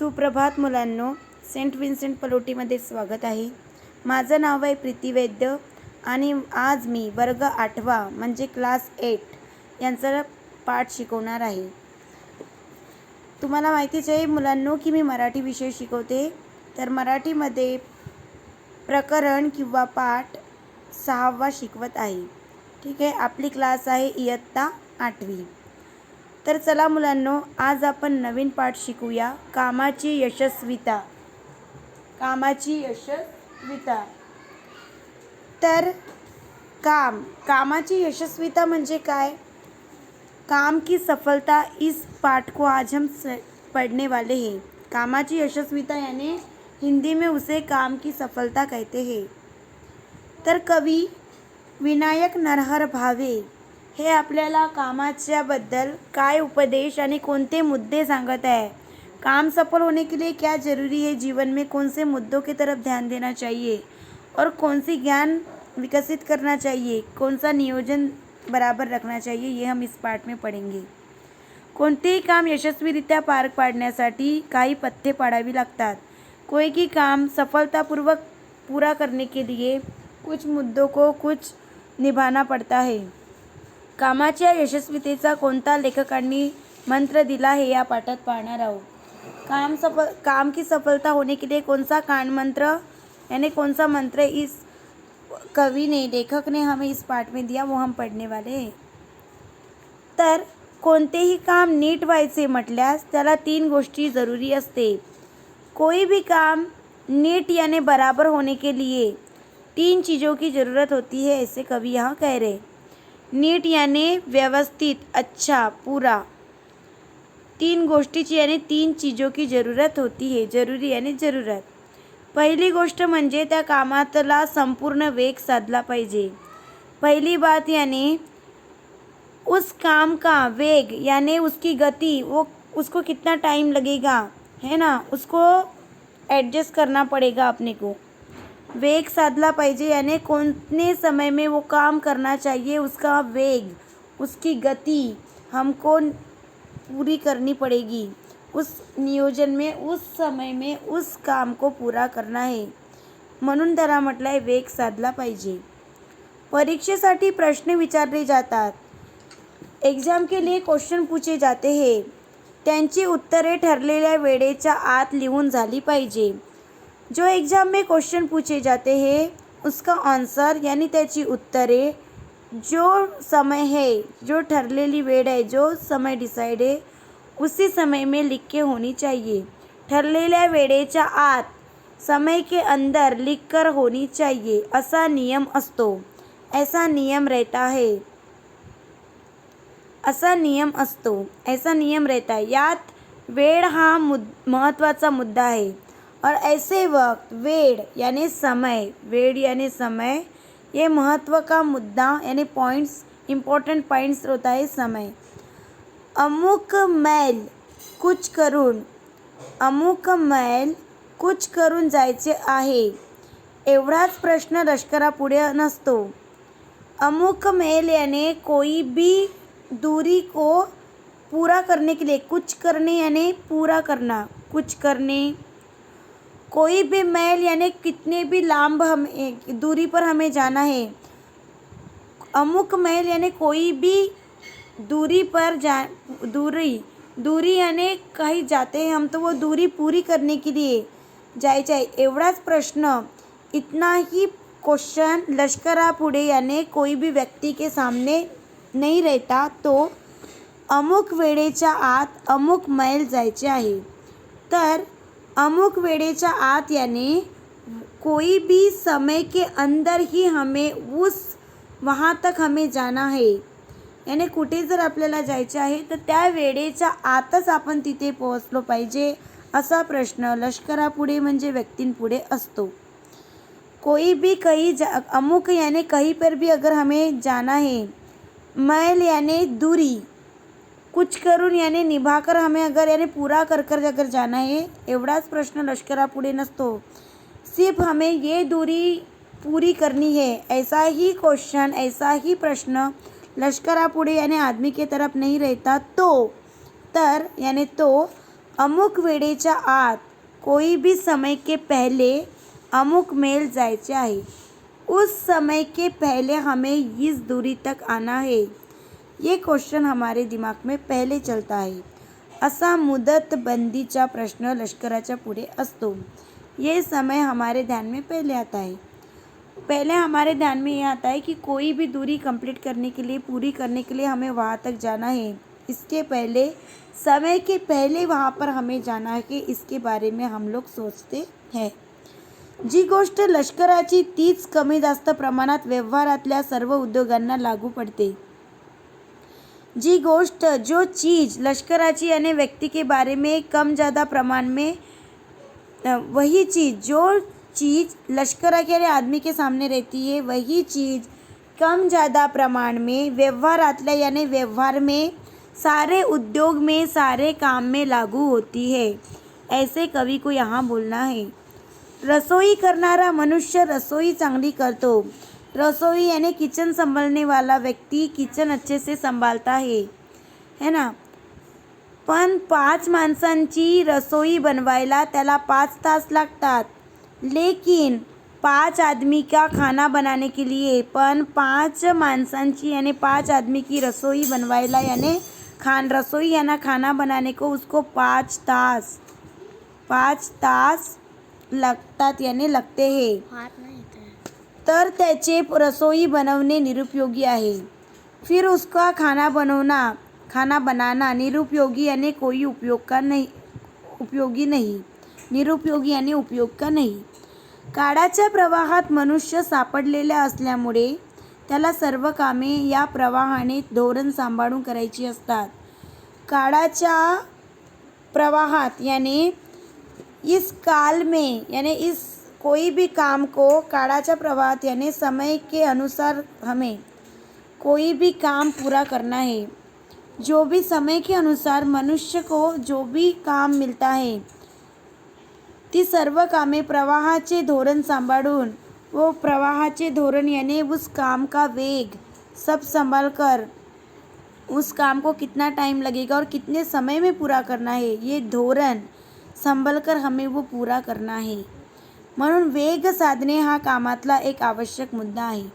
सुप्रभात मुलांनो, Saint Vincent पलोटीमध्ये स्वागत आहे. माझं नाव आहे प्रीती वैद्य आणि आज मी वर्ग 8वा म्हणजे क्लास 8 यांचा पाठ शिकवणार आहे. तुम्हाला माहितीच आहे मुलांनो की मी मराठी विषय शिकवते. तर मराठीमध्ये प्रकरण किंवा पाठ 6वा शिकवत आहे. ठीक आहे, आपली क्लास आहे इयत्ता 8वी. तर चला मुलांनो, आज आपण नवीन पाठ शिकूया, कामाची यशस्विता. कामाची यशस्विता. तर कामाची यशस्विता म्हणजे काय? काम की सफलता, इस पाठ को आज हम पढ़ने वाले हैं. कामाची यशस्विता यानी हिंदी में उसे काम की सफलता कहते हैं. तर कवी विनायक नरहर भावे हे आपल्याला कामाच्याबद्दल काय उपदेश आणि कोणते मुद्दे सांगत आहे. काम सफल होने के लिए क्या ज़रूरी है, जीवन में कौन से मुद्दों की तरफ ध्यान देना चाहिए और कौन सी ज्ञान विकसित करना चाहिए, कौन सा नियोजन बराबर रखना चाहिए, ये हम इस पाठ में पढ़ेंगे. कोणतेही काम यशस्वीरित्या पार पाडण्यासाठी काही पथ्ये पाडावी लागतात. कोई भी काम सफलतापूर्वक पूरा करने के लिए कुछ मुद्दों को कुछ निभाना पड़ता है. कामाच्या यशस्वीतेचा कोणता लेखकांनी मंत्र दिला है या पाठात पाहणार आहोत. काम की सफलता होने के लिए कौन सा कान मंत्र यानी कौन सा मंत्र इस कवि ने लेखक ने हमें इस पाठ में दिया, वो हम पढ़ने वाले हैं. तर कोणतेही काम नीट व्हायचे म्हटल्यास त्याला 3 गोष्टी ज़रूरी असते. कोई भी काम नीट यानी बराबर होने के लिए 3 चीज़ों की ज़रूरत होती है, ऐसे कवि यहाँ कह रहे. नीट यानी व्यवस्थित, अच्छा, पूरा. 3 गोष्टीची यानी 3 चीज़ों की ज़रूरत होती है. जरूरी यानी ज़रूरत. पहिली गोष्ट म्हणजे त्या कामातला संपूर्ण वेग साधला पाहिजे. पहली बात यानी उस काम का वेग यानी उसकी गति, वो उसको कितना टाइम लगेगा, है ना, उसको एडजस्ट करना पड़ेगा अपने को. वेग साधला पाहिजे यानी कौने समय में वो काम करना चाहिए, उसका वेग, उसकी गति हमको पूरी करनी पड़ेगी. उस नियोजन में, उस समय में उस काम को पूरा करना है, म्हणून त्याला म्हटलं आहे वेग साधला पाहिजे. परीक्षेसाठी प्रश्न विचारले जातात. एग्ज़ाम के लिए क्वेश्चन पूछे जाते हैं. त्यांची उत्तरे ठरलेल्या वेळेच्या आत लिहून झाली पाहिजे. जो एग्ज़ाम में क्वेश्चन पूछे जाते हैं उसका आंसर यानी त्याची उत्तरे जो समय है, जो ठरलेली वेळ है, जो समय डिसाइड है, उसी समय में लिख के होनी चाहिए. ठरलेल्या वेळेच्या आत, समय के अंदर लिखकर होनी चाहिए, असा नियम असतो. ऐसा नियम रहता है. असा नियम असतो, ऐसा नियम रहता है. यात वेळ हा महत्त्वाचा मुद्दा है. और ऐसे वक्त, वेळ यानी समय, वेळ यानी समय, ये महत्व का मुद्दा यानी पॉइंट्स, इम्पॉर्टंट पॉइंट्स होता है समय. अमुक मैल कुछ करून, अमुक मैल कुछ करून जायचे आहे, एवढाच प्रश्न लष्करापुढे नसतो. अमुक मैल यानी कोई भी दूरी को पूरा करने के लिए, कुछ करने यानी पूरा करना, कुछ करने. कोई भी मैल यानी कितने भी लांब हमें दूरी पर हमें जाना है. अमुक मैल यानी कोई भी दूरी पर दूरी यानी कहीं जाते हैं हम, तो वो दूरी पूरी करने के लिए जायचे आहे. एवढाच प्रश्न, इतना ही क्वेश्चन लष्करापुढे यानी कोई भी व्यक्ति के सामने नहीं रहता, तो अमुक वेळेच्या आत अमुक मैल जायचे आहे. तर अमुक वेळेच्या आत यानी कोई भी समय के अंदर ही हमें वहाँ तक हमें जाना है. यानी कुठे जर आपल्याला जायचे आहे तर त्या वेळेच्या आतच आपण तिथे पोहोचलो पाहिजे, असा प्रश्न लष्करापुढे म्हणजे व्यक्तींपुढे असतो. कोई भी कहीं अमुक यानी कहीं पर भी अगर हमें जाना है. मैल यानी दूरी, कुछ करून यानी निभाकर हमें अगर यानी पूरा कर कर अगर जाना है, एवढाच प्रश्न लष्करापुढे नसतो. सिर्फ हमें ये दूरी पूरी करनी है, ऐसा ही क्वेश्चन, ऐसा ही प्रश्न लष्करापुढे यानी आदमी के तरफ नहीं रहता. तो तर यानी तो अमुक वेळेच्या आत कोई भी समय के पहले अमुक मैल जायचे आहे. उस समय के पहले हमें इस दूरी तक आना है. ये क्वेश्चन हमारे दिमाग में पहले चलता है. असा मुदतबंदीचा प्रश्न लष्कराच्या पुढे असतो. ये समय हमारे ध्यान में पहले आता है. पहले हमारे ध्यान में ये आता है कि कोई भी दूरी कंप्लीट करने के लिए, पूरी करने के लिए हमें वहाँ तक जाना है. इसके पहले, समय के पहले वहाँ पर हमें जाना है कि इसके बारे में हम लोग सोचते हैं. जी गोष्ट लष्कराची तीच कमी जास्त प्रमाणात व्यवहारातल्या सर्व उद्योगांना लागू पडते. जी गोष्ट, जो चीज़ लष्कराची यानी व्यक्ति के बारे में कम ज़्यादा प्रमाण में, वही चीज़, जो चीज़ लश्कर के आदमी के सामने रहती है, वही चीज़ कम ज़्यादा प्रमाण में व्यवहारातल्या यानी व्यवहार में, सारे उद्योग में, सारे काम में लागू होती है. ऐसे कवि को यहाँ बोलना है. रसोई करणारा मनुष्य रसोई चांगली करतो. रसोई यानी किचन संभालने वाला व्यक्ति किचन अच्छे से संभालता है ना. पण 5 माणसांची रसोई बनवायला त्याला 5 तास लागतात. लेकिन 5 आदमी का खाना बनाने के लिए, पण 5 माणसांची यानी 5 आदमी की रसोई बनवायला यानी रसोई यानी खाना बनाने को उसको 5 तास लगतात यानी लगते हैं. तर त्याचे रसोई बनवणे निरुपयोगी आहे. फिर उसका खाना बनाना निरुपयोगी यानी कोई उपयोगी नहीं. निरुपयोगी यानी उपयोग का नहीं. काळाच्या प्रवाहात मनुष्य सापडलेला असल्यामुळे त्याला सर्व कामे या प्रवाहाने धोरण सांभाळून करायची असतात. काळाच्या प्रवाहात यानी इस काल में यानी इस कोई भी काम को काळाच्या प्रवाहात यानी समय के अनुसार हमें कोई भी काम पूरा करना है. जो भी समय के अनुसार मनुष्य को जो भी काम मिलता है, ती सर्व कामे प्रवाहाचे धोरण सांभाळून, वो प्रवाहाचे धोरण यानी उस काम का वेग सब संभाल कर, उस काम को कितना टाइम लगेगा और कितने समय में पूरा करना है, ये धोरण संभाल कर हमें वो पूरा करना है. म्हणून वेग साधने हा कामातला एक आवश्यक मुद्दा आहे.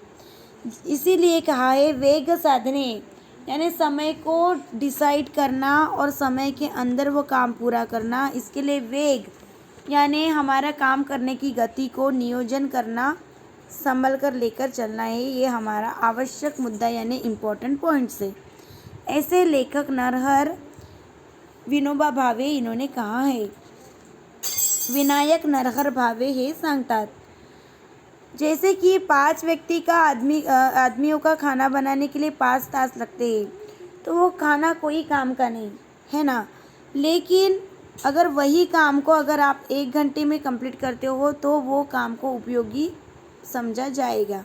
इसीलिए कहा है वेग साधने यानी समय को डिसाइड करना और समय के अंदर वो काम पूरा करना. इसके लिए वेग यानी हमारा काम करने की गति को नियोजन करना, संभल कर लेकर चलना है. ये हमारा आवश्यक मुद्दा यानी इम्पोर्टेंट पॉइंट्स है. ऐसे लेखक नरहर विनोबा भावे इन्होंने कहा है. विनायक नरहर भावे हे सांगतात, जैसे कि 5 व्यक्ति का आदमियों का खाना बनाने के लिए 5 तास लगते हैं, तो वो खाना कोई काम का नहीं है ना. लेकिन अगर वही काम को अगर आप 1 घंटे में कंप्लीट करते हो तो वो काम को उपयोगी समझा जाएगा.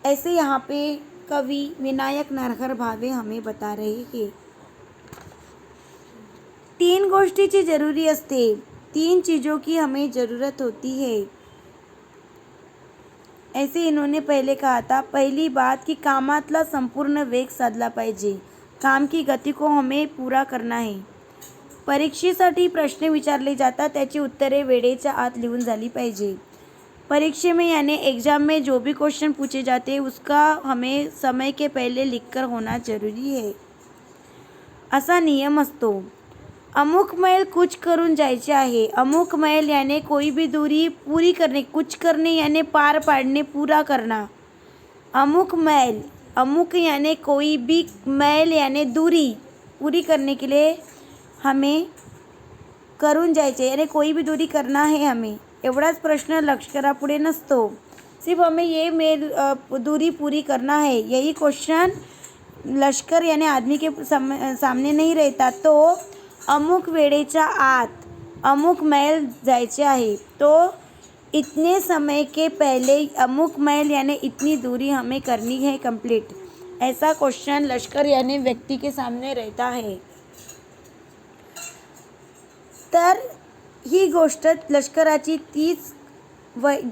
ऐसे यहाँ पे कवि विनायक नरहर भावे हमें बता रहे हैं. 3 गोष्टीची जरूरी असते. 3 चीज़ों की हमें ज़रूरत होती है. ऐसे इन्होंने पहले कहा था. पहली बात की कामातला संपूर्ण वेग साधला पाहिजे. काम की गति को हमें पूरा करना है. परीक्षेसाठी प्रश्न विचारले जातात, त्याची उत्तरे वेळेच्या आत लिहून झाली पाहिजे. परीक्षे में यानी एग्ज़ाम में जो भी क्वेश्चन पूछे जाते हैं उसका हमें समय के पहले लिखकर होना जरूरी है. असा नियम असतो. अमुक मैल कुछ करून जायचे आहे. अमुक मैल यानी कोई भी दूरी पूरी करने, कुछ करने यानी पार पाड़ने, पूरा करना. अमुक मैल, अमुक यानी कोई भी, मैल यानी दूरी पूरी करने के लिए हमें करून जायचे यानी कोई भी दूरी करना है हमें. एवढाच प्रश्न लष्करापुढे नसतो. सिर्फ हमें ये मेल दूरी पूरी करना है, यही क्वेश्चन लश्कर यानी आदमी के सामने नहीं रहता. तो अमुक वेळेच्या आत अमुक मैल जायचे आहे, तो इतने समय के पहले अमुक मैल यानी इतनी दूरी हमें करनी है कंप्लीट. ऐसा क्वेश्चन लश्कर यानी व्यक्ति के सामने रहता है. तर ही गोष्ट लष्कराची तीच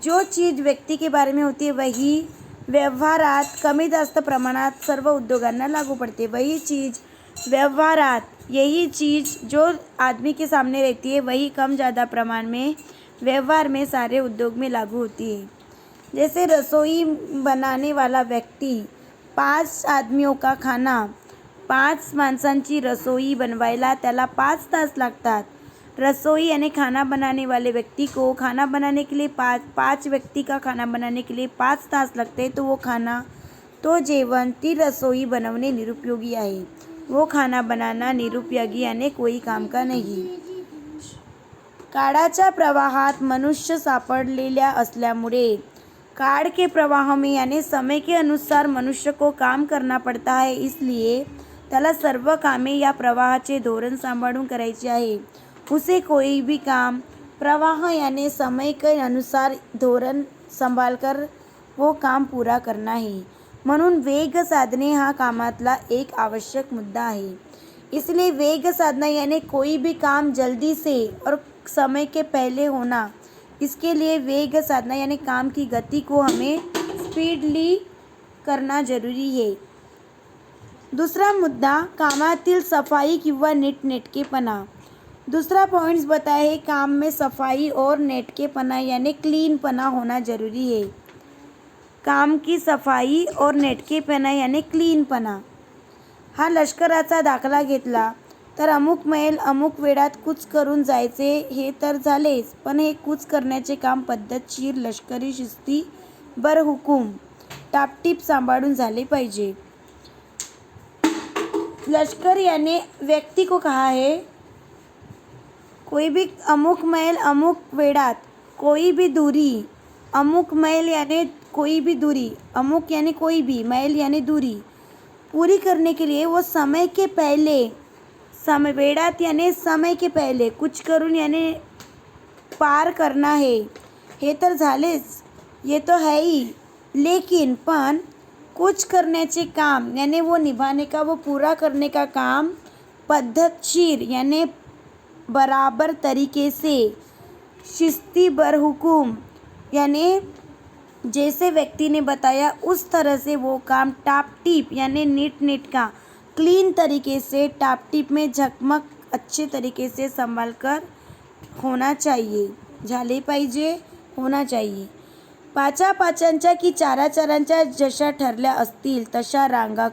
जो चीज़ व्यक्ति के बारे में होती है वही व्यवहारात कमी जास्त प्रमाणात सर्व उद्योगांना लागू पडते. वही चीज़ व्यवहारात यही चीज़ जो आदमी के सामने रहती है वही कम ज़्यादा प्रमाण में व्यवहार में सारे उद्योग में लागू होती है। जैसे रसोई बनाने वाला व्यक्ती 5 आदमियों का खाना 5 माणसांची रसोई बनवायला त्याला 5 तास लागतात। रसोई यानी खाना बनाने वाले व्यक्ति को खाना बनाने के लिए 5 व्यक्ति का खाना बनाने के लिए 5 तास लगते, तो वो खाना तो जेवण ती रसोई बनवणे निरुपयोगी आहे। वो खाना बनाना निरुपयोगी यानी कोई काम का नहीं। काळाच्या प्रवाहात मनुष्य सापडलेल्या असल्यामुळे काल के प्रवाह में यानी समय के अनुसार मनुष्य को काम करना पड़ता है, इसलिए त्याला सर्व कामे या प्रवाहाचे धोरण सांभाळून करायची आहे। उसे कोई भी काम प्रवाह यानी समय के अनुसार धोरण सांभाळकर वो काम पूरा करना है। म्हणून वेग साधने हा कामातला एक आवश्यक मुद्दा आहे। इसलिए वेग साधना यानी कोई भी काम जल्दी से और समय के पहले होना, इसके लिए वेग साधना यानी काम की गति को हमें स्पीडली करना जरूरी है। दूसरा मुद्दा कामातील सफाई किंवा नीटनेटकेपणा। दूसरा पॉइंट्स बताया है काम में सफाई और नेटकेपणा यानी क्लीनपणा होना जरूरी है। काम की सफाई और नेटकेपणा यानी क्लीनपणा। हा लष्कराचा दाखला घेतला तर अमुक मैल अमुक वेळात कूच करून जायचे हे तर झालेच, पण हे कूच करण्याचे काम पद्धतशीर लष्करी शिस्ती बरहुकूम टापटीप सांभाळून झाले पाहिजे। लश्कर यानी व्यक्ति को कहा है कोई भी अमुक मैल अमुक वेड़ात कोई भी दूरी, अमुक मैल यानी कोई भी दूरी, अमुक यानी कोई भी, मैल यानी दूरी पूरी करने के लिए वो समय के पहले, समय वेड़ात यानी समय के पहले, कुछ करून यानी पार करना है। हे तर झालेच, ये तो है ही, लेकिन पण कुछ करण्याचे काम यानी वो निभाने का, वो पूरा करने का काम पद्धतशीर यानी बराबर तरीके से, शिस्ती बरहुकुम यानी जैसे व्यक्ति ने बताया उस तरह से वो काम टाप टीप यानी नीट नीट का क्लीन तरीके से टाप टीप में झकमक अच्छे तरीके से संभाल कर होना चाहिए, झाले पाहिजे, होना चाहिए। पाचा पाचांच्या की चारा चारांच्या जशा ठरल्या असतील तशा रांगा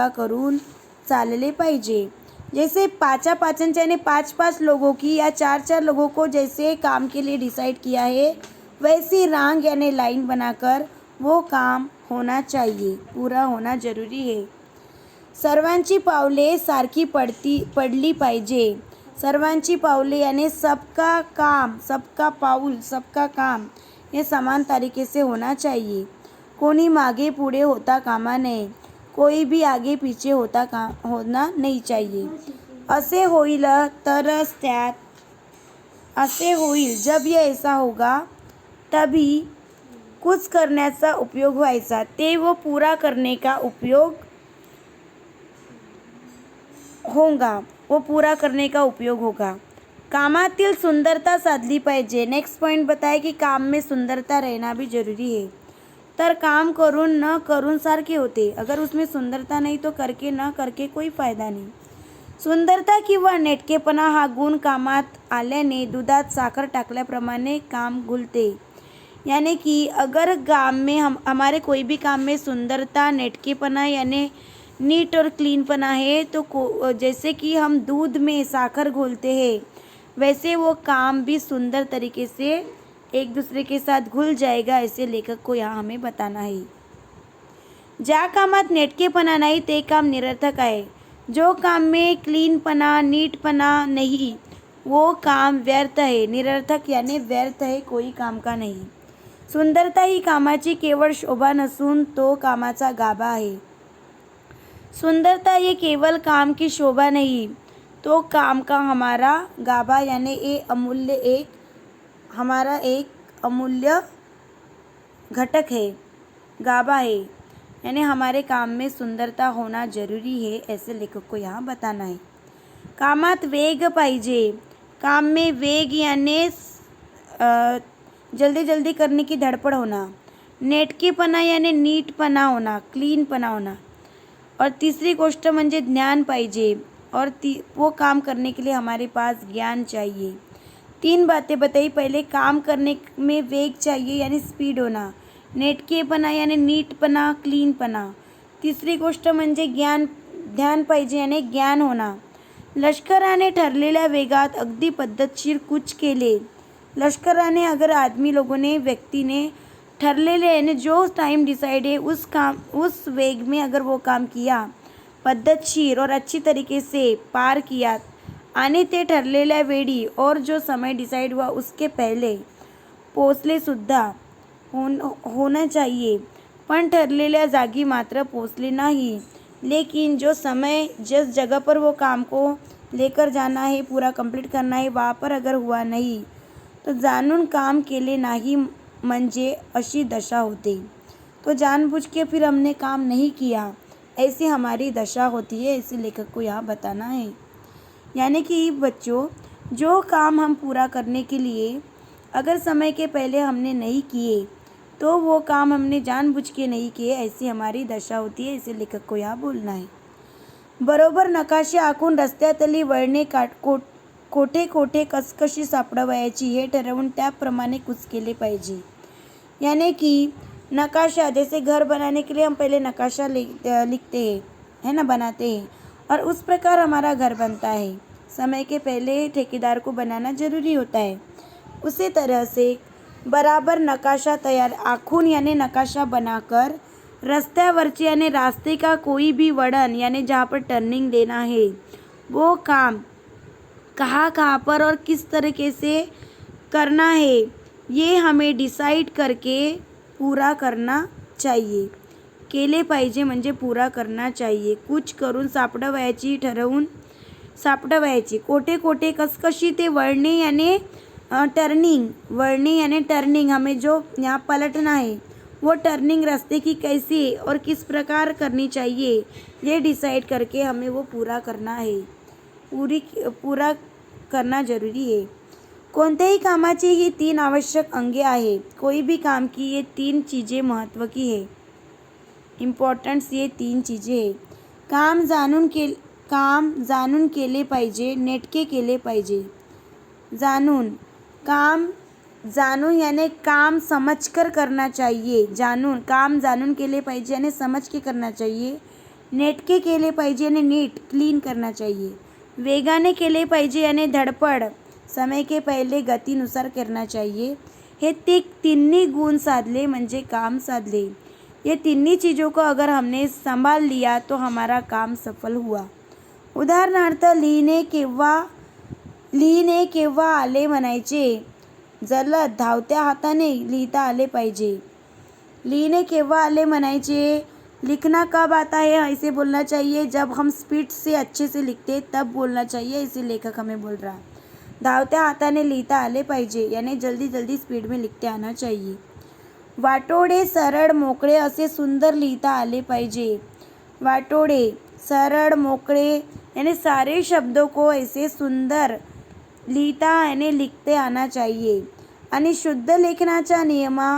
करून चालले पाहिजे। जैसे पाचा पाचन यानी 5-5 लोगों की या 4-4 लोगों को जैसे काम के लिए डिसाइड किया है, वैसी रांग यानी लाइन बनाकर वो काम होना चाहिए, पूरा होना जरूरी है। सर्वांची पावले सारखी पडली पाहिजे। सर्वांची पावले यानी सबका काम, सबका पाऊल, सबका काम ये समान तरीके से होना चाहिए। कोणी मागे पुढे होता कामा नये, कोई भी आगे पीछे होना नहीं चाहिए। असे होईल तरच त्यात, असे होईल जब ये ऐसा होगा तभी कुछ करण्याचा उपयोग व्हायचा, ते वो पूरा करने का उपयोग होगा, वो पूरा करने का उपयोग होगा। कामातील सुंदरता साधली पाहिजे। नेक्स्ट पॉइंट बताया कि काम में सुंदरता रहना भी जरूरी है। तर काम करून न करून सारखे होते, अगर उसमें सुंदरता नहीं तो करके न करके कोई फायदा नहीं। सुंदरता किंवा नेटकेपणा हा गुण कामात आल्याने दुधात साखर टाकल्याप्रमाणे काम घुलते। यानी कि अगर काम में हमारे कोई भी काम में सुंदरता नेटकेपना यानी नीट और क्लीनपना है, तो जैसे कि हम दूध में साखर घोलते हैं, वैसे वो काम भी सुंदर तरीके से एक दूसरे के साथ घुल जाएगा, ऐसे लेखक को यहाँ हमें बताना है। ज्या कामात नेटकेपणा नाही ते काम निरर्थक आहे। जो काम में क्लीनपना नीटपना नहीं वो काम व्यर्थ है। निरर्थक यानी व्यर्थ है, कोई काम का नहीं। सुंदरता ही कामाची केवळ शोभा नसून तो कामाचा गाभा आहे। सुंदरता ये केवल काम की शोभा नहीं, तो काम का हमारा गाभा यानी हमारा एक अमूल्य घटक है, गाभा है। यानी हमारे काम में सुंदरता होना जरूरी है, ऐसे लेखक को यहाँ बताना है। कामात वेग पाहिजे। काम में वेग यानी जल्दी जल्दी करने की धड़पड़ होना। नेटकेपणा यानी नीटपणा होना, क्लीनपणा होना। और तीसरी गोष्ट म्हणजे ज्ञान पाहिजे और वो काम करने के लिए हमारे पास ज्ञान चाहिए। 3 बातें बताई। पहले काम करने में वेग चाहिए यानी स्पीड होना, नेटकेपणा यानी नीटपणा, क्लीनपणा। तिसरी गोष्ट म्हणजे ध्यान पाहिजे यानी ज्ञान होना। लष्कराने ठरलेल्या वेगात अगदी पद्धतशीर कूच केले। लष्कराने अगर आदमी लोगों ने व्यक्ति ने ठरलेले यानी जो टाइम डिसाइड है उस वेग में अगर वो काम किया, पद्धतशीर और अच्छी तरीके से पार किया आणि ते ठरलेल्या वेळी और जो समय डिसाइड हुआ उसके पहले पोचले सुद्धा होना चाहिए, पण ठरलेल्या जागी मात्र पोचले नाही। लेकिन जो समय जिस जगह पर वो काम को लेकर जाना है, पूरा कंप्लीट करना है, वहाँ पर अगर हुआ नहीं तो जाणून काम केले नाही म्हणजे अशी दशा होते। तो जानबूझ के फिर हमने काम नहीं किया, ऐसी हमारी दशा होती है। ऐसे लेखक को यहाँ बताना है। यानी कि बच्चों, जो काम हम पूरा करने के लिए अगर समय के पहले हमने नहीं किए तो वो काम हमने जानबूझ के नहीं किए, ऐसी हमारी दशा होती है। इसे लेखक को यहाँ बोलना है। बरोबर नकाशे आखून रस्त्यातली वळणे कोठे कोठे कशी सापडवायची हे ठरवून त्याप्रमाणे कूच केले पाहिजे। यानी कि नकाशा, जैसे घर बनाने के लिए हम पहले नकाशा लिखते हैं, है ना, बनाते हैं, और उस प्रकार हमारा घर बनता है। समय के पहले ठेकेदार को बनाना ज़रूरी होता है। उसी तरह से बराबर नकाशा तैयार आखून यानी नकाशा बनाकर रस्त्यावरची यानी रास्ते का कोई भी वळण यानी जहाँ पर टर्निंग देना है, वो काम कहाँ पर और किस तरीके से करना है, ये हमें डिसाइड करके पूरा करना चाहिए। केले पाहिजे म्हणजे पूरा करना चाहिए। कूच करून ठरवून सापडवायची। कोठे कोठे कशी ते वळणे यानी टर्निंग, हमें जो यहाँ पलटना है वो टर्निंग रास्ते की कैसी और किस प्रकार करनी चाहिए, ये डिसाइड करके हमें वो पूरा करना है, पूरा करना जरूरी है। कोणत्याही कामाची ही 3 आवश्यक अंगे आहे। कोई भी काम की ये 3 चीज़ें महत्व की है, इम्पॉर्टन्स ये 3 चीज़ें है। काम जाणून केले पाहिजे, नेटके केले पाहिजे। जाणून यानी काम समझकर करना चाहिए। काम जाणून केले पाहिजे यानी समझ के करना चाहिए। नेटके केले पाहिजे यानी नीट क्लीन करना चाहिए। वेगाने केले पाहिजे यानी धडपड, समय के पहले गतीनुसार करना चाहिए। हे तिन्ही गुण साधले म्हणजे काम साधले। ये तिन्ही चीज़ों को अगर हमने संभाल लिया तो हमारा काम सफल हुआ। उदाहरणार्थ, लिहिणे केव्हा आले म्हणायचे, जलद धावत्या हाताने लिहिता आले पाहिजे। लिहिणे केव्हा आले म्हणायचे, लिखना कब आता है ऐसे बोलना चाहिए, जब हम स्पीड से अच्छे से लिखते तब बोलना चाहिए, इसे लेखक हमें बोल रहा। धावत्या हाताने लिहिता आले पाहिजे यानी जल्दी जल्दी स्पीड में लिखते आना चाहिए। वाटोळे सरळ मोकळे असे सुंदर लिहिता आले पाहिजे। वाटोळे सरळ मोकळे यानी सारे शब्दों को ऐसे सुंदर लिहिता यानी लिखते आना चाहिए। आणि शुद्ध लेखनाचा नियमा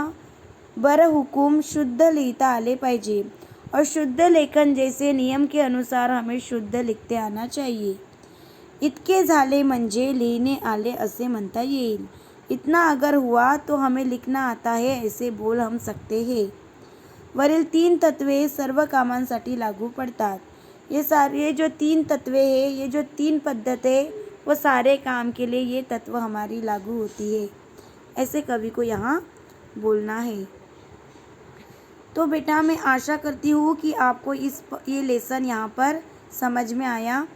बरहुकूम शुद्ध लिहिता आले पाहिजे और शुद्ध लेखन जैसे नियम के अनुसार हमें शुद्ध लिखते आना चाहिए। इतके झाले म्हणजे लिहिणे आले असे म्हणता येईल। इतना अगर हुआ तो हमें लिखना आता है ऐसे बोल हम सकते हैं। वरील 3 तत्वे सर्व कामांसाठी लागू पड़तात। ये जो 3 तत्वे हैं, ये जो 3 पद्धतें, वो सारे काम के लिए ये तत्व हमारी लागू होती है, ऐसे कवि को यहाँ बोलना है। तो बेटा, मैं आशा करती हूँ कि आपको ये लेसन यहाँ पर समझ में आया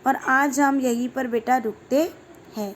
और आज हम यहीं पर बेटा रुकते हैं।